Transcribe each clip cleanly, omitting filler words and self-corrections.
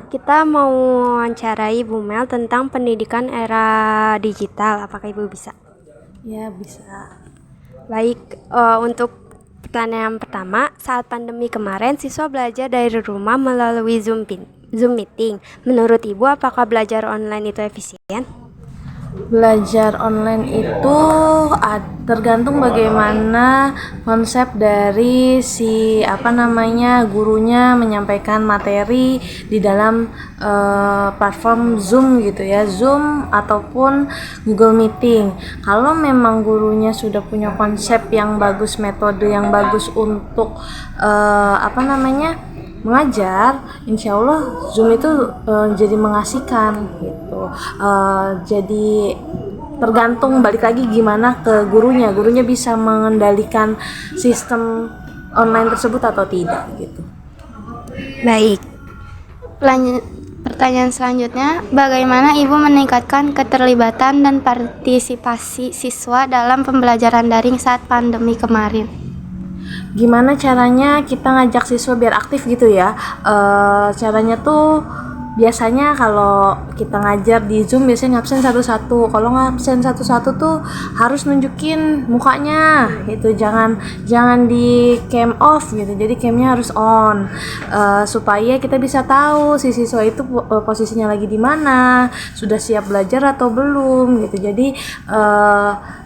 kita mau wawancarai Bu Mel tentang pendidikan era digital. Apakah Ibu bisa? Ya, bisa. Baik, untuk pertanyaan pertama, saat pandemi kemarin siswa belajar dari rumah melalui Zoom meeting. Menurut Ibu, apakah belajar online itu efisien? Belajar online itu tergantung bagaimana konsep dari gurunya menyampaikan materi di dalam platform Zoom gitu ya, Zoom ataupun Google Meeting. Kalau memang gurunya sudah punya konsep yang bagus, metode yang bagus untuk mengajar, insya Allah Zoom itu jadi mengasihkan gitu. Jadi tergantung, balik lagi gimana ke gurunya bisa mengendalikan sistem online tersebut atau tidak gitu. Baik, pertanyaan selanjutnya, bagaimana Ibu meningkatkan keterlibatan dan partisipasi siswa dalam pembelajaran daring saat pandemi kemarin? Gimana caranya kita ngajak siswa biar aktif gitu ya? Caranya tuh biasanya kalau kita ngajar di Zoom biasanya ngabsen satu-satu. Kalau ngabsen satu-satu tuh harus nunjukin mukanya gitu, jangan di cam off gitu. Jadi camnya harus on, supaya kita bisa tahu si siswa itu posisinya lagi di mana, sudah siap belajar atau belum gitu. Jadi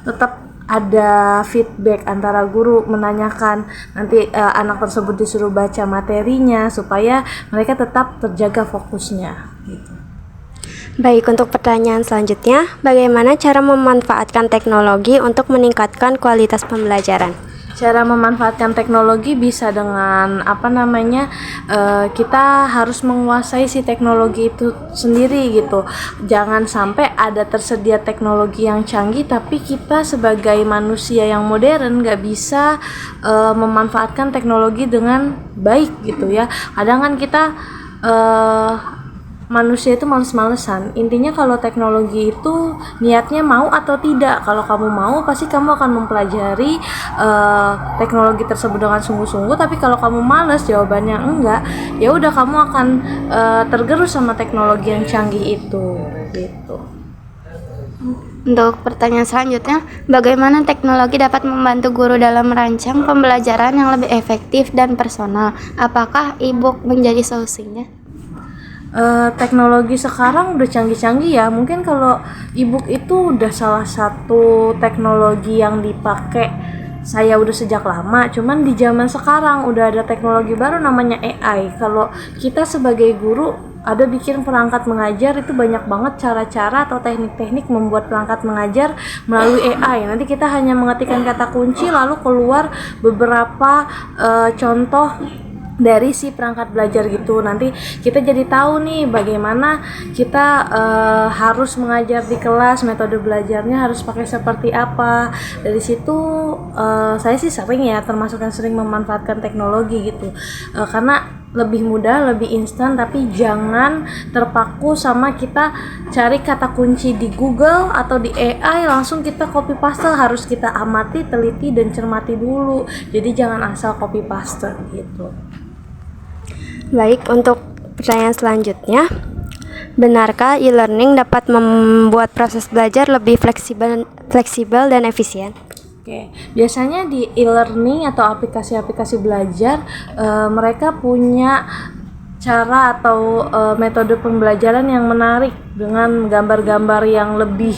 tetap ada feedback antara guru menanyakan, nanti anak tersebut disuruh baca materinya supaya mereka tetap terjaga fokusnya gitu. Baik, untuk pertanyaan selanjutnya, bagaimana cara memanfaatkan teknologi untuk meningkatkan kualitas pembelajaran? Cara memanfaatkan teknologi bisa dengan kita harus menguasai si teknologi itu sendiri gitu. Jangan sampai ada tersedia teknologi yang canggih tapi kita sebagai manusia yang modern gak bisa memanfaatkan teknologi dengan baik gitu ya. Kadang kan kita manusia itu males-malesan. Intinya kalau teknologi itu niatnya mau atau tidak. Kalau kamu mau, pasti kamu akan mempelajari teknologi tersebut dengan sungguh-sungguh. Tapi kalau kamu males, jawabannya enggak, ya udah kamu akan tergerus sama teknologi yang canggih itu gitu. Untuk pertanyaan selanjutnya, bagaimana teknologi dapat membantu guru dalam merancang pembelajaran yang lebih efektif dan personal? Apakah e-book menjadi solusinya? Teknologi sekarang udah canggih-canggih ya. Mungkin kalau e-book itu udah salah satu teknologi yang dipakai saya udah sejak lama. Cuman di zaman sekarang udah ada teknologi baru namanya AI. Kalau kita sebagai guru ada bikin perangkat mengajar, itu banyak banget cara-cara atau teknik-teknik membuat perangkat mengajar melalui AI. Nanti kita hanya mengetikkan kata kunci lalu keluar beberapa contoh dari si perangkat belajar gitu. Nanti kita jadi tahu nih bagaimana kita harus mengajar di kelas, metode belajarnya harus pakai seperti apa. Dari situ saya sih sering ya, termasuk yang sering memanfaatkan teknologi gitu, karena lebih mudah, lebih instan, tapi jangan terpaku sama kita cari kata kunci di Google atau di AI langsung kita copy paste. Harus kita amati, teliti, dan cermati dulu. Jadi jangan asal copy paste gitu. Baik, untuk pertanyaan selanjutnya, benarkah e-learning dapat membuat proses belajar lebih fleksibel dan efisien? Oke, biasanya di e-learning atau aplikasi-aplikasi belajar mereka punya cara atau metode pembelajaran yang menarik dengan gambar-gambar yang lebih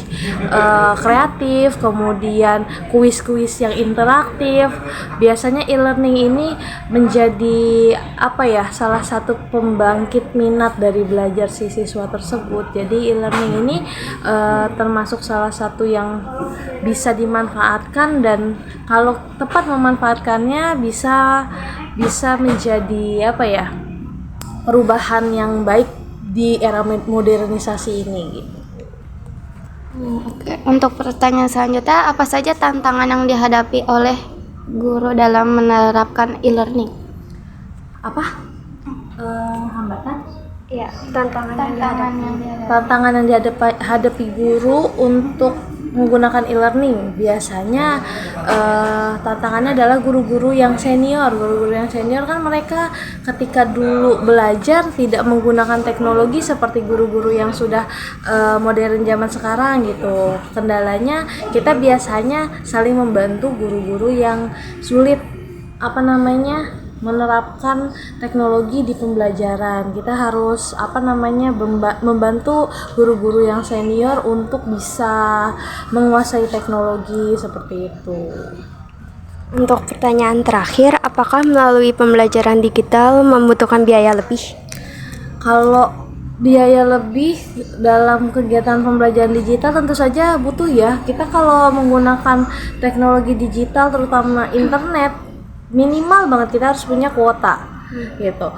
kreatif, kemudian kuis-kuis yang interaktif. Biasanya e-learning ini menjadi salah satu pembangkit minat dari belajar si siswa tersebut. Jadi e-learning ini termasuk salah satu yang bisa dimanfaatkan, dan kalau tepat memanfaatkannya bisa menjadi perubahan yang baik di era modernisasi ini gitu. Oke. Untuk pertanyaan selanjutnya, apa saja tantangan yang dihadapi oleh guru dalam menerapkan e-learning? Hambatan? Iya, tantangan yang dihadapi Tantangan yang dihadapi guru untuk menggunakan e-learning, biasanya tantangannya adalah guru-guru yang senior. Guru-guru yang senior kan mereka ketika dulu belajar tidak menggunakan teknologi seperti guru-guru yang sudah modern zaman sekarang gitu. Kendalanya kita biasanya saling membantu guru-guru yang sulit menerapkan teknologi di pembelajaran. Kita harus membantu guru-guru yang senior untuk bisa menguasai teknologi seperti itu. Untuk pertanyaan terakhir, apakah melalui pembelajaran digital membutuhkan biaya lebih? Kalau biaya lebih dalam kegiatan pembelajaran digital tentu saja butuh ya. Kita kalau menggunakan teknologi digital terutama internet, minimal banget kita harus punya kuota gitu.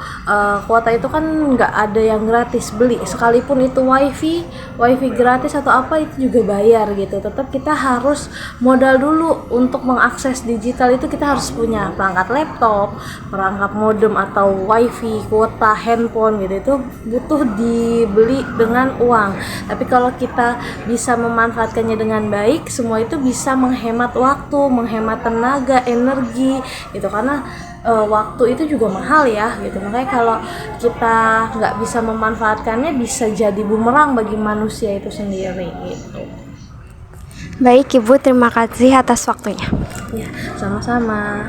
Kuota itu kan nggak ada yang gratis, beli sekalipun itu wifi gratis atau apa itu juga bayar gitu. Tetap kita harus modal dulu untuk mengakses digital itu. Kita harus punya perangkat laptop, perangkat modem atau wifi, kuota handphone gitu. Itu butuh dibeli dengan uang. Tapi kalau kita bisa memanfaatkannya dengan baik, semua itu bisa menghemat waktu, menghemat tenaga, energi gitu. Karena waktu itu juga mahal ya gitu. Makanya kalau kita nggak bisa memanfaatkannya, bisa jadi bumerang bagi manusia itu sendiri gitu. Baik Ibu, terima kasih atas waktunya. Ya, sama-sama.